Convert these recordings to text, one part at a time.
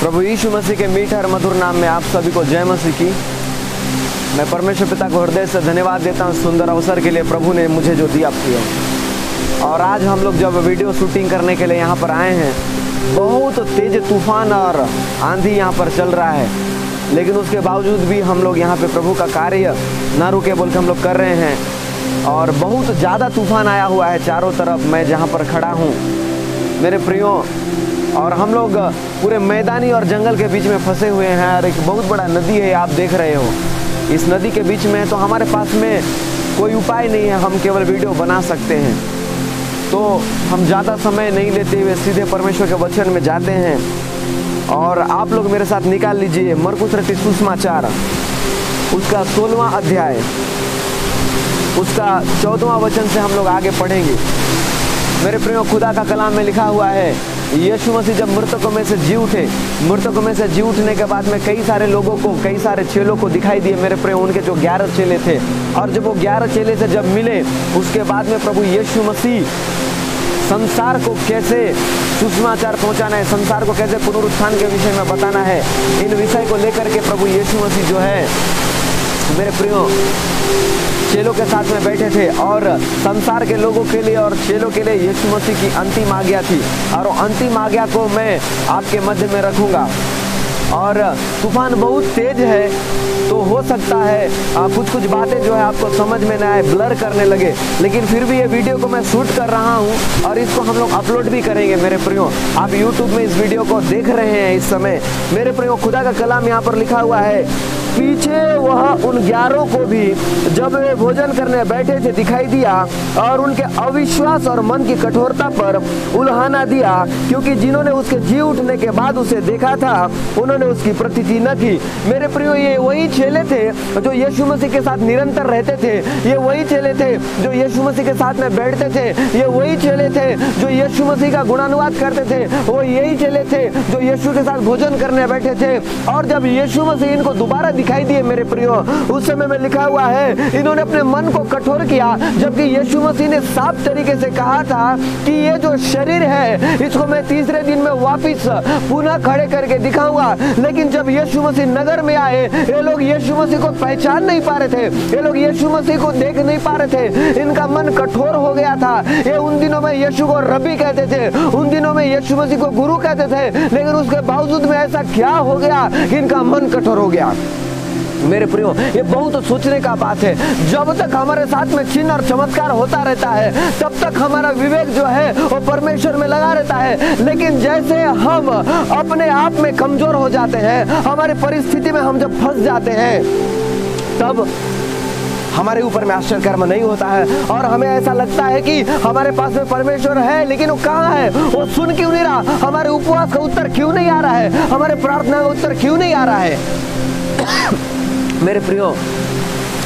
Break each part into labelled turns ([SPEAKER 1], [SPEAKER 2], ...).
[SPEAKER 1] प्रभु यीशु मसीह के मीठे और मधुर नाम में आप सभी को जय मसीह की। मैं परमेश्वर पिता को हृदय से धन्यवाद देता हूँ सुंदर अवसर के लिए प्रभु ने मुझे जो दिया प्रिय। और आज हम लोग जब वीडियो शूटिंग करने के लिए यहाँ पर आए हैं, बहुत तेज तूफान और आंधी यहाँ पर चल रहा है, लेकिन उसके बावजूद भी हम लोग यहाँ पे प्रभु का कार्य ना रुके बोल के हम लोग कर रहे हैं। और बहुत ज़्यादा तूफान आया हुआ है चारों तरफ, मैं जहाँ पर खड़ा हूँ मेरे प्रियो। और हम लोग पूरे मैदानी और जंगल के बीच में फंसे हुए हैं और एक बहुत बड़ा नदी है, आप देख रहे हो। इस नदी के बीच में तो हमारे पास में कोई उपाय नहीं है, हम केवल वीडियो बना सकते हैं। तो हम ज़्यादा समय नहीं लेते हुए सीधे परमेश्वर के वचन में जाते हैं। और आप लोग मेरे साथ निकाल लीजिए मरकुस रचित सुसमाचार, उसका 16वां अध्याय, उसका 14वां वचन से हम लोग आगे पढ़ेंगे। मेरे प्रियो, खुदा का कलाम में लिखा हुआ है, यीशु मसीह जब मृतकों में से जी उठे, मृतकों में से जी उठने के बाद में कई सारे लोगों को, कई सारे चेलों को दिखाई दिए मेरे प्रियो, उनके जो 11 चेले थे। और जब वो 11 चेले से जब मिले, उसके बाद में प्रभु यीशु मसीह संसार को कैसे सुसमाचार पहुंचाना है, संसार को कैसे पुनरुत्थान के विषय में बताना है, इन विषय को लेकर के प्रभु यीशु मसीह जो है मेरे प्रियो चेलों के साथ में बैठे थे। और संसार के लोगों के लिए और चेलों के लिए यीशु मसीह की अंतिम आज्ञा थी, और अंतिम आज्ञा को मैं आपके मध्य में रखूंगा। और तूफान बहुत तेज है, तो हो सकता है कुछ कुछ बातें जो है आपको समझ में ना आए, ब्लर करने लगे, लेकिन फिर भी ये वीडियो को मैं शूट कर रहा हूँ और इसको हम लोग अपलोड भी करेंगे मेरे प्रियो। आप YouTube में इस वीडियो को देख रहे हैं इस समय मेरे प्रियो। खुदा का कलाम यहाँ पर लिखा हुआ है, पीछे वह उन 11 को भी जब वे भोजन करने बैठे थे दिखाई दिया, और उनके अविश्वास और मन की कठोरता पर उल्हाना दिया, क्योंकि जिन्होंने उसके जी उठने के बाद उसे देखा था उन्होंने उसकी प्रतीति न की। मेरे प्रियो, ये वही चेले थे जो यीशु मसीह के साथ निरंतर रहते थे, ये वही चेले थे जो यीशु मसीह के साथ में बैठते थे, ये वही चेले थे जो यीशु मसीह का गुणानुवाद करते थे, वो यही चेले थे जो यीशु के साथ भोजन करने बैठे थे। और जब यीशु मसीह इनको दोबारा दिखाई दिए मेरे प्रियो, उस समय में लिखा हुआ है, इन्होंने अपने मन को कठोर किया, जबकि यीशु मसीह ने साफ तरीके से कहा था कि ये जो शरीर है इसको मैं तीसरे दिन में वापिस पुनः खड़े करके दिखाऊंगा। लेकिन जब यीशु मसीह नगर में आए, ये लोग यीशु मसीह को पहचान नहीं पा रहे थे, ये लोग यीशु मसीह को देख नहीं पा रहे थे, इनका मन कठोर हो गया था। ये उन दिनों में यीशु को रब्बी कहते थे, उन दिनों में यीशु मसीह को गुरु कहते थे, लेकिन उसके बावजूद में ऐसा क्या हो गया कि इनका मन कठोर हो गया। मेरे प्रियो, ये बहुत सोचने का बात है। जब तक हमारे साथ में चिन्ह और चमत्कार होता रहता है, तब तक हमारा विवेक जो है वो परमेश्वर में लगा रहता है। लेकिन जैसे हम अपने आप में कमजोर हो जाते हैं, हमारी परिस्थिति में हम जब फंस जाते हैं, तब हमारे ऊपर में आश्चर्य कर्म नहीं होता है, और हमें ऐसा लगता है कि हमारे पास में परमेश्वर है, लेकिन वो कहाँ है, वो सुन क्यों नहीं रहा, हमारे उपवास का उत्तर क्यों नहीं आ रहा है, हमारे प्रार्थना का उत्तर क्यों नहीं आ रहा है। मेरे प्रियो,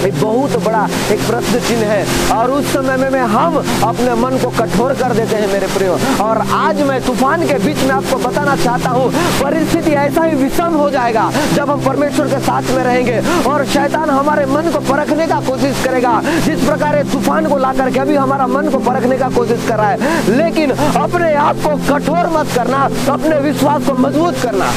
[SPEAKER 1] एक बहुत बड़ा एक प्रश्न चिन्ह है, और उस समय में हम अपने मन को कठोर कर देते हैं मेरे प्रियो। और आज मैं तूफान के बीच में आपको बताना चाहता हूँ, परिस्थिति ऐसा ही विषम हो जाएगा जब हम परमेश्वर के साथ में रहेंगे, और शैतान हमारे मन को परखने का कोशिश करेगा, जिस प्रकार तूफान को ला करके अभी हमारा मन को परखने का कोशिश कर रहा है। लेकिन अपने आप को कठोर मत करना, अपने विश्वास को मजबूत करना।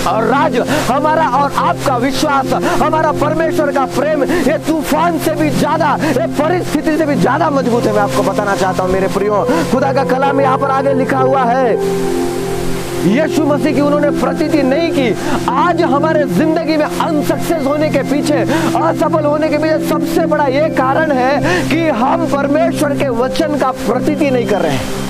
[SPEAKER 1] और राज हमारा और आपका विश्वास, हमारा परमेश्वर का प्रेम, ये तूफान से भी ज्यादा, ये परिस्थिति से भी ज्यादा मजबूत है। मैं आपको बताना चाहता हूँ मेरे प्रियो, खुदा का कलाम यहाँ पर आगे लिखा हुआ है, यीशु मसीह की उन्होंने प्रतीति नहीं की। आज हमारे जिंदगी में अनसक्सेस होने के पीछे, असफल होने के पीछे सबसे बड़ा ये कारण है कि हम परमेश्वर के वचन का प्रतीति नहीं कर रहे हैं।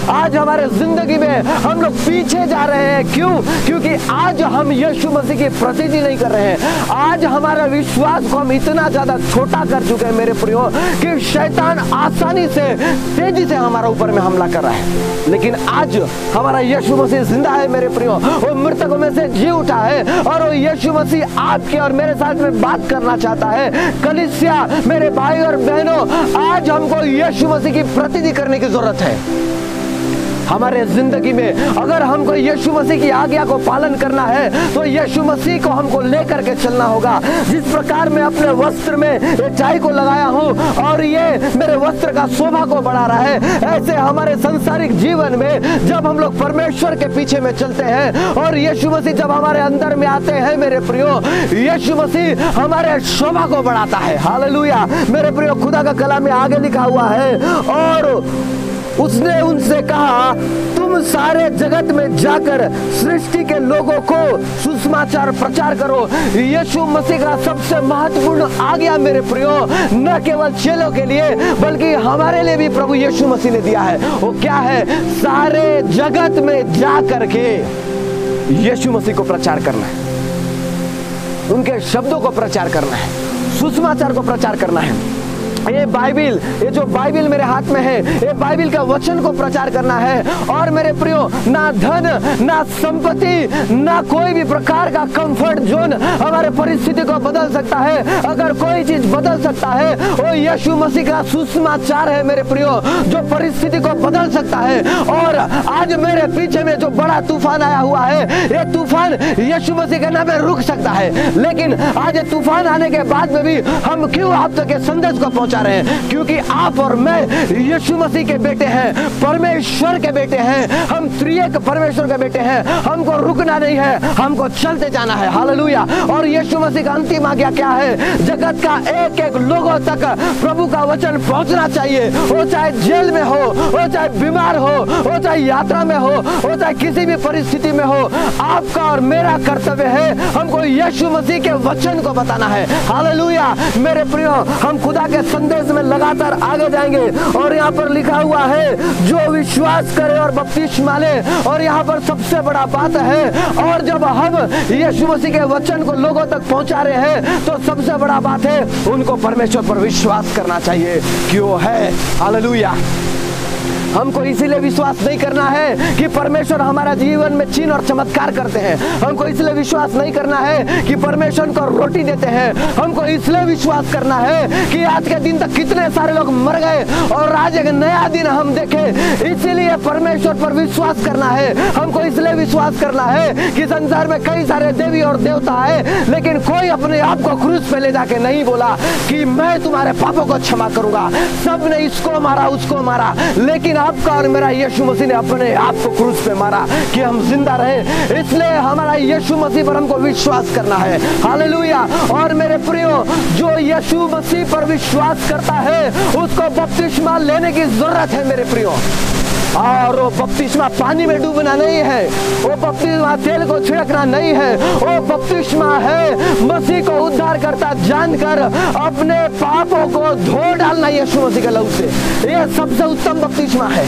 [SPEAKER 1] आज हमारे जिंदगी में हम लोग पीछे जा रहे हैं। क्यों? क्योंकि आज हम यीशु मसीह की प्रतीति नहीं कर रहे हैं। आज हमारा विश्वास को हम इतना ज्यादा छोटा कर चुके हैं मेरे प्रियो, कि शैतान आसानी से, तेजी से हमारा ऊपर में हमला कर रहा है। लेकिन आज हमारा यीशु मसीह जिंदा है मेरे प्रियो, वो मृतकों में से जी उठा है, और वो यीशु मसीह आपके और मेरे साथ में बात करना चाहता है। कलीसिया, मेरे भाई और बहनों, आज हमको यीशु मसीह की प्रतीति करने की जरूरत है। हमारे जिंदगी में। अगर हमको यीशु मसीह की आज्ञा को पालन करना है तो यीशु मसीह को हमको लेकर के चलना होगा। जिस प्रकार मैं अपने वस्त्र में टाई को लगाया हूँ और ये मेरे वस्त्र का शोभा को बढ़ा रहा है, ऐसे हमारे सांसारिक जीवन में जब हम लोग परमेश्वर के पीछे में चलते हैं और यीशु मसीह जब हमारे अंदर में आते हैं मेरे प्रियो, यीशु मसीह हमारे शोभा को बढ़ाता है। हालेलुया मेरे प्रियो, खुदा का कलाम में आगे लिखा हुआ है, और उसने उनसे कहा तुम सारे जगत में जाकर सृष्टि के लोगों को सुसमाचार प्रचार करो। यीशु मसीह का सबसे महत्वपूर्ण आज्ञा मेरे प्रियो न केवल चेलों के लिए बल्कि हमारे लिए भी प्रभु यीशु मसीह ने दिया है। वो क्या है? सारे जगत में जा करके यीशु मसीह को प्रचार करना है, उनके शब्दों को प्रचार करना है, सुसमाचार को प्रचार करना है। ये बाइबिल, ये जो बाइबिल मेरे हाथ में है, ये बाइबिल का वचन को प्रचार करना है। और मेरे प्रियो, ना धन, ना संपत्ति, ना कोई भी प्रकार का कंफर्ट जोन हमारे परिस्थिति को बदल सकता है। अगर कोई चीज बदल सकता है वो यीशु मसीह का सुसमाचार है मेरे प्रियो, जो परिस्थिति को बदल सकता है। और आज मेरे पीछे में जो बड़ा तूफान आया हुआ है, ये तूफान यीशु मसीह के नाम पे रुक सकता है, लेकिन आज तूफान आने के बाद में भी हम क्यों आप तक के संदेश को पहुंचा रहे हैं? क्योंकि आप और मैं यीशु मसीह के बेटे हैं, परमेश्वर के बेटे हैं, हम त्रिएक परमेश्वर के बेटे हैं। हमको रुकना नहीं है, हमको चलते जाना है। हालेलुया। और यीशु मसीह का अंतिम आज्ञा क्या है? जगत का एक एक लोगों तक प्रभु का वचन पहुंचना चाहिए। वो चाहे जेल में हो, वो चाहे बीमार हो, वो चाहे यात्रा में हो, वो चाहे किसी भी परिस्थिति में हो, आपका और मेरा कर्तव्य है हमको यीशु मसीह के वचन को बताना है। हालेलुया मेरे प्रियो, हम खुदा के संदेश में लगातार आगे जाएंगे। और यहाँ पर लिखा हुआ है जो विश्वास करे और बपतिस्मा ले। और यहाँ पर सबसे बड़ा बात है, और जब हम यीशु मसीह के वचन को लोगों तक पहुंचा रहे हैं तो सबसे बड़ा बात है उनको परमेश्वर पर विश्वास करना चाहिए कि वो है। हालेलुया। हमको इसीलिए विश्वास नहीं करना है कि परमेश्वर हमारा जीवन में चिन्ह और चमत्कार करते हैं। हमको इसलिए विश्वास नहीं करना है कि परमेश्वर को रोटी देते हैं। हमको इसलिए विश्वास करना है कि आज के दिन तक कितने सारे लोग मर गए और आज एक नया दिन हम देखे, इसीलिए परमेश्वर पर विश्वास करना है। हमको इसलिए विश्वास करना है कि संसार में कई सारे देवी और देवता है, लेकिन कोई अपने आप को क्रूस पे ले जाके नहीं बोला कि मैं तुम्हारे पापों को क्षमा करूंगा। सबने इसको मारा, उसको मारा, लेकिन आपका और मेरा यीशु मसीह ने अपने आप को क्रूस पे मारा कि हम जिंदा रहे। इसलिए हमारा यीशु मसीह पर हमको विश्वास करना है। हालेलुया। और मेरे प्रियो, जो यीशु मसीह पर विश्वास करता है उसको बपतिस्मा लेने की जरूरत है मेरे प्रियो। और वो बपतिस्मा पानी में डूबना नहीं है, वो बपतिस्मा तेल को छिड़कना नहीं है, वो बपतिस्मा है मसीह को उद्धार करता जानकर अपने पापों को धो डालना यीशु मसीह के लहू से। ये सबसे उत्तम बपतिस्मा है।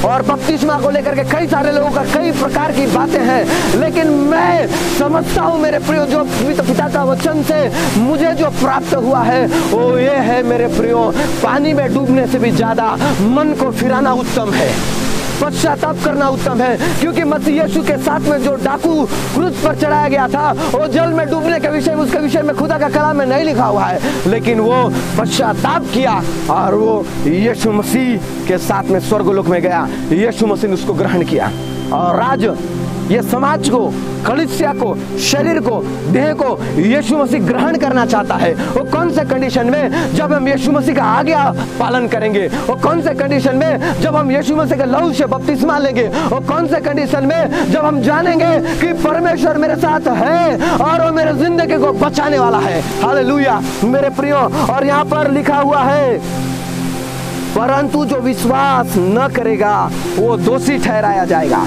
[SPEAKER 1] और बपतिस्मा को लेकर के कई सारे लोगों का कई प्रकार की बातें हैं, लेकिन मैं समझता हूँ मेरे प्रियो, जो पिता का वचन से मुझे जो प्राप्त हुआ है वो ये है मेरे प्रियो, पानी में डूबने से भी ज्यादा मन को फिराना उत्तम है, पश्चाताप करना उत्तम है। क्योंकि मसीह यीशु के साथ में जो डाकू क्रूस पर चढ़ाया गया था, वो जल में डूबने के विषय में, उसके विषय में खुदा का कलाम में नहीं लिखा हुआ है, लेकिन वो पश्चाताप किया और वो यीशु मसीह के साथ में स्वर्गलोक में गया। यीशु मसीह ने उसको ग्रहण किया और आज ये समाज को, कलीसिया को, शरीर को, देह को यीशु मसीह ग्रहण करना चाहता है। वो कौन से कंडीशन में? जब हम यीशु मसीह का आज्ञा पालन करेंगे। वो कौन से कंडीशन में? जब हम यीशु मसीह के लहू से बपतिस्मा लेंगे। वो कौन से कंडीशन में? जब हम जानेंगे कि परमेश्वर मेरे साथ है और वो मेरे जिंदगी को बचाने वाला है। हालेलुया मेरे प्रियो। और यहाँ पर लिखा हुआ है, परंतु जो विश्वास न करेगा वो दोषी ठहराया जाएगा।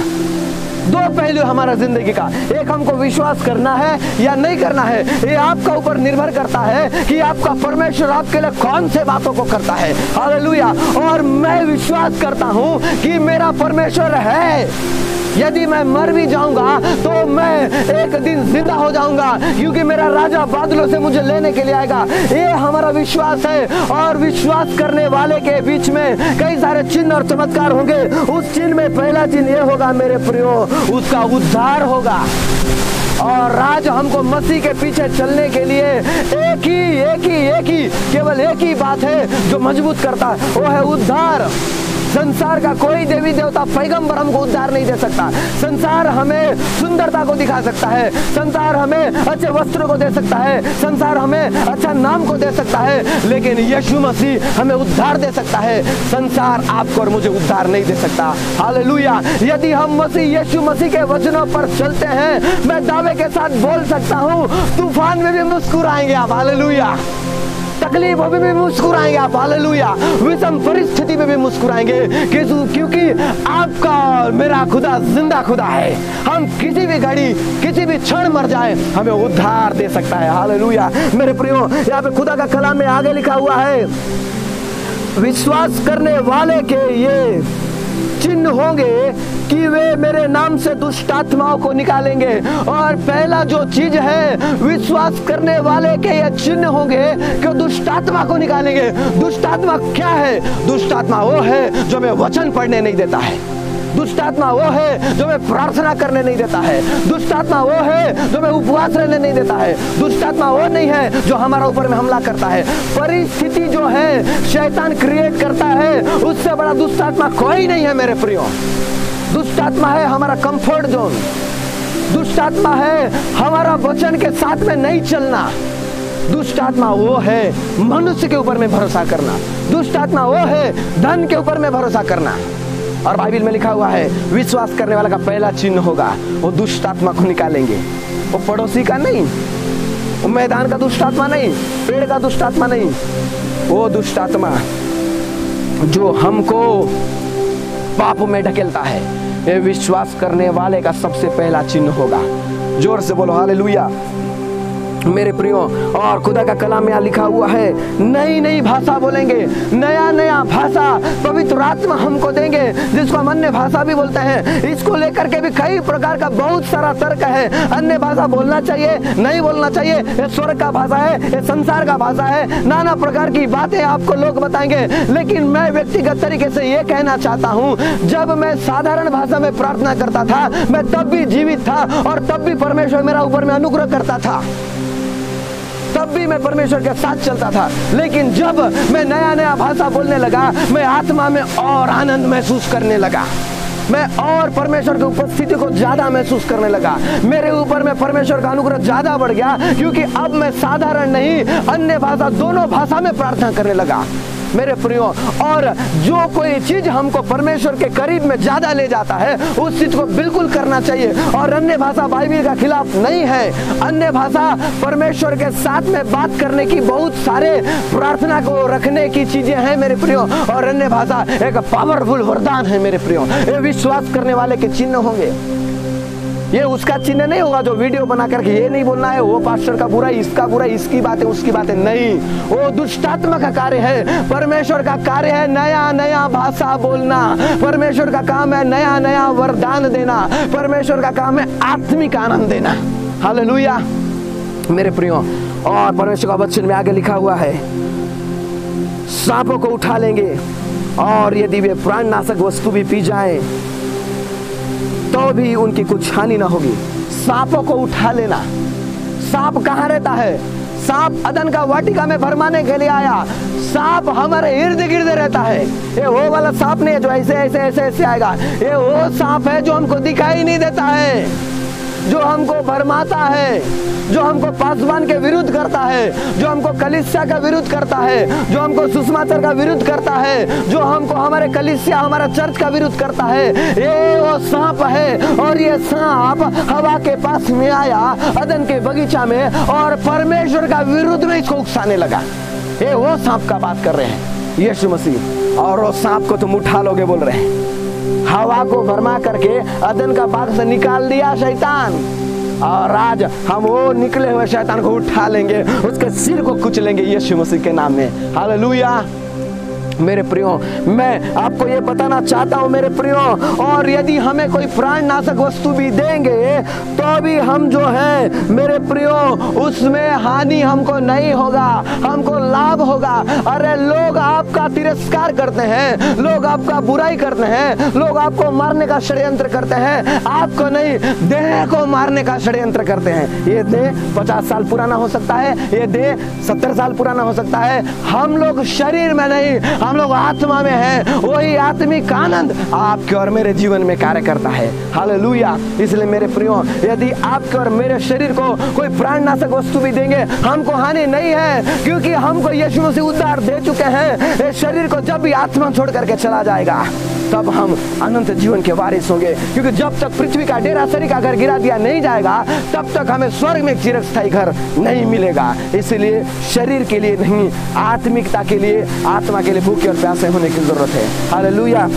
[SPEAKER 1] दो पहलू हमारा जिंदगी का, एक हमको विश्वास करना है या नहीं करना है, ये आपका ऊपर निर्भर करता है कि आपका परमेश्वर आपके लिए कौन से बातों को करता है। हालेलुया। और मैं विश्वास करता हूँ कि मेरा परमेश्वर है। यदि मैं मर भी जाऊंगा तो मैं एक दिन जिंदा हो जाऊंगा, क्योंकि मेरा राजा बादलों से मुझे लेने के लिए आएगा। ये हमारा विश्वास है। और विश्वास करने वाले के बीच में कई सारे चिन्ह और चमत्कार होंगे। उस चिन्ह में पहला चिन्ह ये होगा मेरे प्रियो, उसका उद्धार होगा। और आज हमको मसीह के पीछे चलने के लिए केवल एक ही बात है जो मजबूत करता है, वो है उद्धार। संसार का कोई देवी देवता पैगंबर हमको उद्धार नहीं दे सकता। संसार हमें सुंदरता को दिखा सकता है, संसार हमें अच्छे वस्त्रों को दे सकता है, संसार हमें अच्छा नाम को दे सकता है, लेकिन यीशु मसीह हमें उद्धार दे सकता है। संसार आपको और मुझे उद्धार नहीं दे सकता। हालेलुया। यदि हम मसीह यीशु मसीह के वचनों पर चलते हैं, मैं दावे के साथ बोल सकता हूँ, तूफान में भी मुस्कुराएंगे आप। हालेलुया। तकलीफों में भी मुस्कुराएंगे आप। हालेलुया। विषम परिस्थिति में भी मुस्कुराएंगे, क्योंकि आपका और मेरा खुदा जिंदा खुदा है। हम किसी भी घड़ी किसी भी क्षण मर जाए, हमें उद्धार दे सकता है। हालेलुया। मेरे प्रियो, यहाँ पे खुदा का कलाम में आगे लिखा हुआ है, विश्वास करने वाले के ये चिन्ह होंगे कि वे मेरे नाम से दुष्ट आत्माओं को निकालेंगे। और पहला जो चीज है, विश्वास करने वाले के ये चिन्ह होंगे कि दुष्ट आत्मा को निकालेंगे। दुष्ट आत्मा क्या है? दुष्ट आत्मा वो है जो हमें वचन पढ़ने नहीं देता है। दुष्ट आत्मा वो है जो हमें प्रार्थना करने नहीं देता है। दुष्ट आत्मा वो है जो हमें उपवास रहने नहीं देता है। दुष्ट आत्मा वो नहीं है जो हमारा ऊपर में हमला करता है। परिस्थिति जो है शैतान क्रिएट करता है, उससे बड़ा दुष्ट आत्मा कोई नहीं है मेरे प्रियो। दुष्ट आत्मा है हमारा कंफर्ट जोन। दुष्ट आत्मा है हमारा वचन के साथ में नहीं चलना। दुष्ट आत्मा वो है मनुष्य के ऊपर में भरोसा करना। दुष्ट आत्मा वो है धन के ऊपर में भरोसा करना। और बाइबल में लिखा हुआ है, विश्वास करने वाला का पहला चिन्ह होगा, वो दुष्ट आत्मा को निकालेंगे। वो पड़ोसी का नहीं, वो मैदान का दुष्ट आत्मा नहीं, पेड़ का दुष्ट आत्मा नहीं, वो दुष्ट आत्मा जो हमको पाप में ढकेलता है, ये विश्वास करने वाले का सबसे पहला चिन्ह होगा। जोर से बोलो हालेलुया। मेरे प्रियो, और खुदा का कलाम में लिखा हुआ है, नई नई भाषा बोलेंगे। नया नया भाषा पवित्र आत्मा हमको देंगे, जिसको हम अन्य भाषा भी बोलते हैं। इसको लेकर के भी कई प्रकार का बहुत सारा तर्क है। अन्य भाषा बोलना चाहिए, नहीं बोलना चाहिए, ये स्वर्ग का भाषा है, ये संसार का भाषा है, नाना प्रकार की बातें आपको लोग बताएंगे। लेकिन मैं व्यक्तिगत तरीके से ये कहना चाहता हूँ, जब मैं साधारण भाषा में प्रार्थना करता था, मैं तब भी जीवित था और तब भी परमेश्वर मेरा ऊपर में अनुग्रह करता था, तब भी मैं परमेश्वर के साथ चलता था। लेकिन जब मैं नया नया भाषा बोलने लगा, मैं आत्मा में और आनंद महसूस करने लगा, मैं और परमेश्वर की उपस्थिति को ज्यादा महसूस करने लगा। मेरे ऊपर में परमेश्वर का अनुग्रह ज्यादा बढ़ गया, क्योंकि अब मैं साधारण नहीं, अन्य भाषा, दोनों भाषा में प्रार्थना करने लगा मेरे प्रियो। और जो कोई चीज हमको परमेश्वर के करीब में ज्यादा ले जाता है, उस चीज को बिल्कुल करना चाहिए। और अन्य भाषा बाइबल का खिलाफ नहीं है। अन्य भाषा परमेश्वर के साथ में बात करने की, बहुत सारे प्रार्थना को रखने की चीजें हैं मेरे प्रियो। और अन्य भाषा एक पावरफुल वरदान है मेरे प्रियो। ये विश्वास करने वाले के चिन्ह होंगे। ये उसका चिन्ह नहीं होगा जो वीडियो बना करके ये नहीं बोलना है, वो पास्टर का बुरा, इसका बुरा, इसकी बातें, उसकी बातें नहीं। वो दुष्टात्मा का कार्य है। परमेश्वर का कार्य है नया नया भाषा बोलना। परमेश्वर का काम है नया नया वरदान देना। परमेश्वर का काम है आत्मिक आनंद देना। हालेलुया मेरे प्रियो। और परमेश्वर का वचन में आगे लिखा हुआ है, सांपों को उठा लेंगे, और यदि वे प्राणनाशक वस्तु भी पी जाएं तो भी उनकी कुछ हानि ना होगी। सांपों को उठा लेना। सांप कहाँ रहता है? सांप अदन का वाटिका में भरमाने के लिए आया। सांप हमारे इर्द गिर्द रहता है। ये वो वाला सांप नहीं है जो ऐसे ऐसे ऐसे ऐसे आएगा। ये वो सांप है जो हमको दिखाई नहीं देता है, जो हमको भरमाता है, जो हमको पासवान के विरुद्ध करता है, जो हमको कलीसिया का विरुद्ध करता है, जो हमको सुसमाचार का विरुद्ध करता है, जो हमको हमारे कलीसिया, हमारा चर्च का विरुद्ध करता है। ये वो सांप है। और ये सांप हवा के पास में आया अदन के बगीचा में, और परमेश्वर का विरुद्ध में इसको उकसाने लगा। ये वो सांप का बात कर रहे हैं यीशु मसीह। और वो सांप को तुम उठा लोगे बोल रहे हैं। हवा को भरमा करके अदन का बाग से निकाल दिया शैतान, और आज हम वो निकले हुए शैतान को उठा लेंगे, उसके सिर को कुचलेंगे यीशु मसीह के नाम में। हालेलुया मेरे प्रियो। मैं आपको ये बताना चाहता हूँ मेरे प्रियो, और यदि हमें कोई प्राणनाशक वस्तु भी देंगे तो भी हम जो है मेरे प्रियो, उसमें हानि हमको नहीं होगा, हमको लाभ होगा। अरे लोग आपका तिरस्कार करते हैं, लोग आपका बुराई करते हैं, लोग आपको मारने का षड्यंत्र करते हैं, आपको नहीं, देह को मारने का षड्यंत्र करते हैं। ये देह 50 साल पुराना हो सकता है, ये देह 70 साल पुराना हो सकता है। हम लोग शरीर में नहीं,
[SPEAKER 2] हम लोग आत्मा में हैं, वही आत्मिक आनंद आपके और मेरे जीवन में कार्य करता है। हालेलुया। इसलिए मेरे प्रियो, यदि आपके और मेरे शरीर को कोई प्राणनाशक वस्तु भी देंगे, हमको हानि नहीं है, क्योंकि हमको यीशु मसीह उद्धार दे चुके हैं। इस शरीर को जब भी आत्मा छोड़ करके चला जाएगा, तब हम अनंत जीवन के वारिस होंगे, क्योंकि जब तक पृथ्वी का डेरा सरी का घर गिरा दिया नहीं जाएगा, तब तक हमें स्वर्ग में चिरस्थायी घर नहीं मिलेगा। इसलिए शरीर के लिए नहीं, आत्मिकता के लिए, आत्मा के लिए भूखे और प्यासे होने की जरूरत है। हालेलुया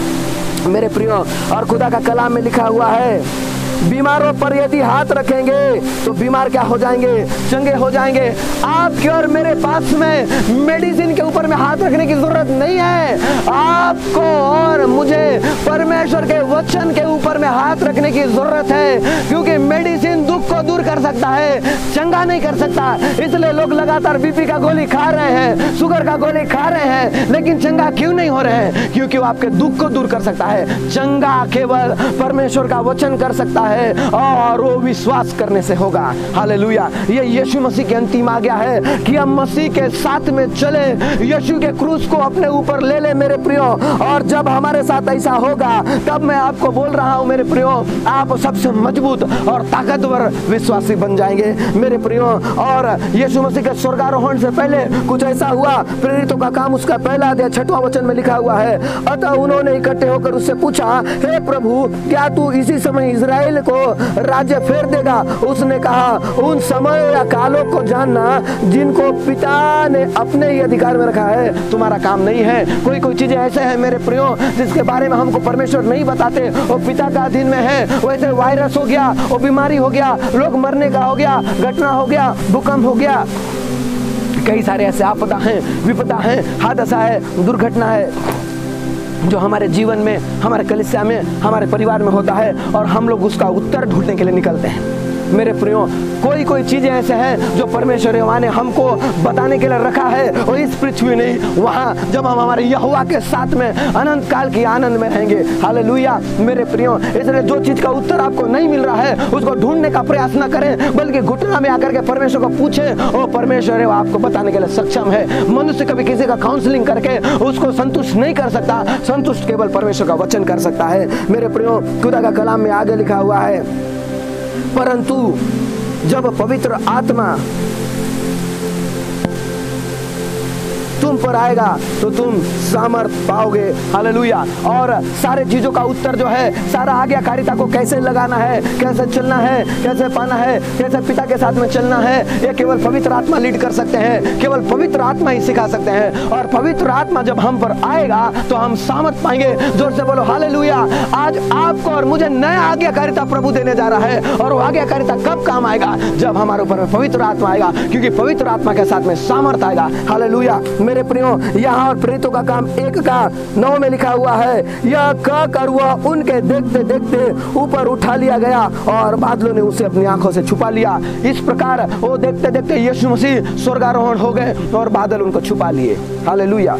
[SPEAKER 2] मेरे प्रियो। और खुदा का कलाम में लिखा हुआ है, बीमारों पर यदि हाथ रखेंगे तो बीमार क्या हो जाएंगे? चंगे हो जाएंगे। आपके और मेरे पास में मेडिसिन के ऊपर में हाथ रखने की जरूरत नहीं है। आपको और मुझे परमेश्वर के वचन के ऊपर में हाथ रखने की जरूरत है, क्योंकि मेडिसिन दुख को दूर कर सकता है, चंगा नहीं कर सकता। इसलिए लोग लगातार बीपी का गोली खा रहे हैं, शुगर का गोली खा रहे हैं, लेकिन चंगा क्यों नहीं हो रहे हैं? क्योंकि वो आपके दुख को दूर कर सकता है। चंगा केवल परमेश्वर का वचन कर सकता है, और वो विश्वास करने से होगा। हालेलुया। ये यीशु मसीह की अंतिम आज्ञा है कि हम मसीह के साथ में चले, यीशु के क्रूस को अपने ऊपर ले ले मेरे प्रियो। और जब हमारे साथ ऐसा होगा, तब मैं आपको बोल रहा हूं मेरे प्रियो, आप सबसे मजबूत और ताकतवर विश्वासी बन जाएंगे मेरे प्रियो। और यीशु मसीह के स्वर्गारोहण से पहले कुछ ऐसा हुआ। प्रेरितों का काम उसका पहला अध्याय 6वां वचन में लिखा हुआ है, अतः उन्होंने इकट्ठे होकर उससे पूछा, हे प्रभु, क्या तू इसी समय इजराइल को राज्य फेर देगा? उसने कहा, उन समय या कालों को जानना जिनको पिता ने अपने ही अधिकार में रखा है तुम्हारा काम नहीं है। कोई कोई चीजें ऐसे हैं मेरे प्रियो जिसके बारे में हमको परमेश्वर नहीं बताते, वो पिता का अधीन में है। वैसे वायरस हो गया, वो बीमारी हो गया, लोग मरने का हो गया, घटना हो गया, भूकंप हो गया, कई सारे ऐसे आपदा हैं, विपदा है, हादसा है, दुर्घटना है जो हमारे जीवन में, हमारे कलीसिया में, हमारे परिवार में होता है, और हम लोग उसका उत्तर ढूंढने के लिए निकलते हैं मेरे प्रियो। कोई कोई चीजें ऐसे हैं जो परमेश्वर यहोवा ने हमको बताने के लिए रखा है, और इस पृथ्वी नहीं, वहां जब हम हमारे यहोवा के साथ में अनंत काल की आनंद में रहेंगे। हालेलुया मेरे प्रियो। इसलिए जो चीज का उत्तर आपको नहीं मिल रहा है, उसको ढूंढने का प्रयास न करें, बल्कि घुटना में आकर के परमेश्वर को पूछे, और परमेश्वर आपको बताने के लिए सक्षम है। मनुष्य कभी किसी का काउंसलिंग करके उसको संतुष्ट नहीं कर सकता, संतुष्ट केवल परमेश्वर का वचन कर सकता है मेरे प्रियो। खुदा का कलाम में आगे लिखा हुआ है, परंतु जब पवित्र आत्मा तुम पर आएगा तो तुम सामर्थ पाओगे। हालेलुया। और सारे चीजों का उत्तर जो है, सारा आज्ञाकारिता को कैसे लगाना है, कैसे चलना है, कैसे पाना है, कैसे पिता के साथ में चलना है, ये केवल पवित्र आत्मा लीड कर सकते हैं, केवल पवित्र आत्मा ही सिखा सकते हैं। और पवित्र आत्मा जब हम पर आएगा तो हम सामर्थ पाएंगे। जोर से बोलो हालेलुया। आज आपको और मुझे नया आज्ञाकारिता प्रभु देने जा रहा है, और वो आज्ञाकारिता कब काम आएगा? जब हमारे ऊपर पवित्र आत्मा आएगा, क्योंकि पवित्र आत्मा के साथ में सामर्थ आएगा। हालेलुया मेरे प्रियो। यहाँ और प्रेरितों का काम 1:9 में लिखा हुआ है, यह कहकर वह उनके देखते देखते ऊपर उठा लिया गया और बादलों ने उसे अपनी आंखों से छुपा लिया। इस प्रकार वो देखते देखते यीशु मसीह स्वर्गारोहण हो गए और बादल उनको छुपा लिए। हालेलुया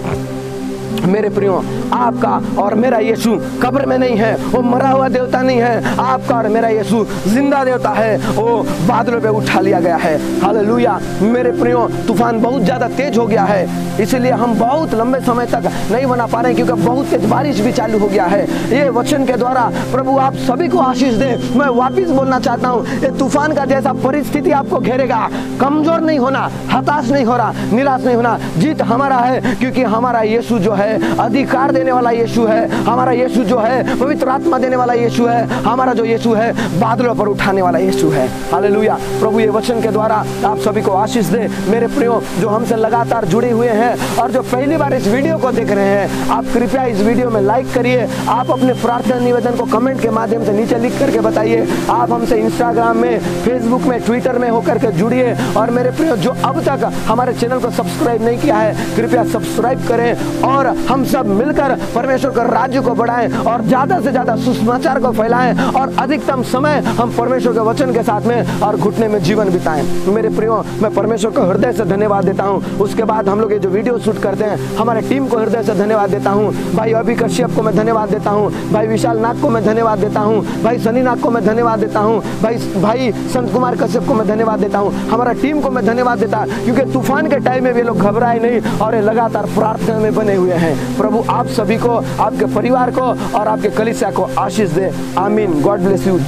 [SPEAKER 2] मेरे प्रियो। आपका और मेरा यीशु कब्र में नहीं है, वो मरा हुआ देवता नहीं है। आपका और मेरा यीशु जिंदा देवता है, वो बादलों पे उठा लिया गया है। हालेलुया मेरे प्रियो। तूफान बहुत ज्यादा तेज हो गया है, इसलिए हम बहुत लंबे समय तक नहीं बना पा रहे हैं, क्योंकि बहुत तेज बारिश भी चालू हो गया है। ये वचन के द्वारा प्रभु आप सभी को आशीष दे। मैं वापिस बोलना चाहता हूँ, ये तूफान का जैसा परिस्थिति आपको घेरेगा, कमजोर नहीं होना, हताश नहीं होना, निराश नहीं होना। जीत हमारा है, क्योंकि हमारा यीशु जो है अधिकार देने वाला यीशु है। हमारा यीशु जो है पवित्र आत्मा देने वाला यीशु है। हमारा जो यीशु है बादलों पर उठाने वाला यीशु है। हालेलुया। प्रभु ये वचन के द्वारा आप सभी को आशीष दे मेरे प्रियो। जो हमसे लगातार जुड़े हुए हैं और जो पहली बार इस वीडियो को देख रहे हैं, आप कृपया इस वीडियो में लाइक करिए। आप अपने प्रार्थना निवेदन को कमेंट के माध्यम से नीचे लिख करके बताइए। आप हमसे इंस्टाग्राम में, फेसबुक में, ट्विटर में होकर के जुड़िए। और मेरे प्रियो जो अब तक हमारे चैनल को सब्सक्राइब नहीं किया है, कृपया सब्सक्राइब करें, और हम सब मिलकर परमेश्वर के राज्य को बढ़ाएं और ज्यादा से ज्यादा सुसमाचार को फैलाएं, और अधिकतम समय हम परमेश्वर के वचन के साथ में और घुटने में जीवन बिताएं। मेरे प्रियो मैं परमेश्वर को हृदय से धन्यवाद देता हूं। उसके बाद हम लोग ये जो वीडियो शूट करते हैं, हमारे टीम को हृदय से धन्यवाद देता हूं। भाई अभी कश्यप को मैं धन्यवाद देता हूं, भाई विशाल नाग को मैं धन्यवाद देता हूं, भाई सनी नाग को मैं धन्यवाद देता हूं, भाई संत कुमार कश्यप को मैं धन्यवाद देता हूं। हमारा टीम को मैं धन्यवाद देता, क्योंकि तूफान के टाइम में वे लोग घबराए नहीं और ये लगातार प्रार्थना में बने हुए हैं। प्रभु आप सभी को, आपके परिवार को और आपके कलीसिया को आशीष दे। आमीन। God bless you.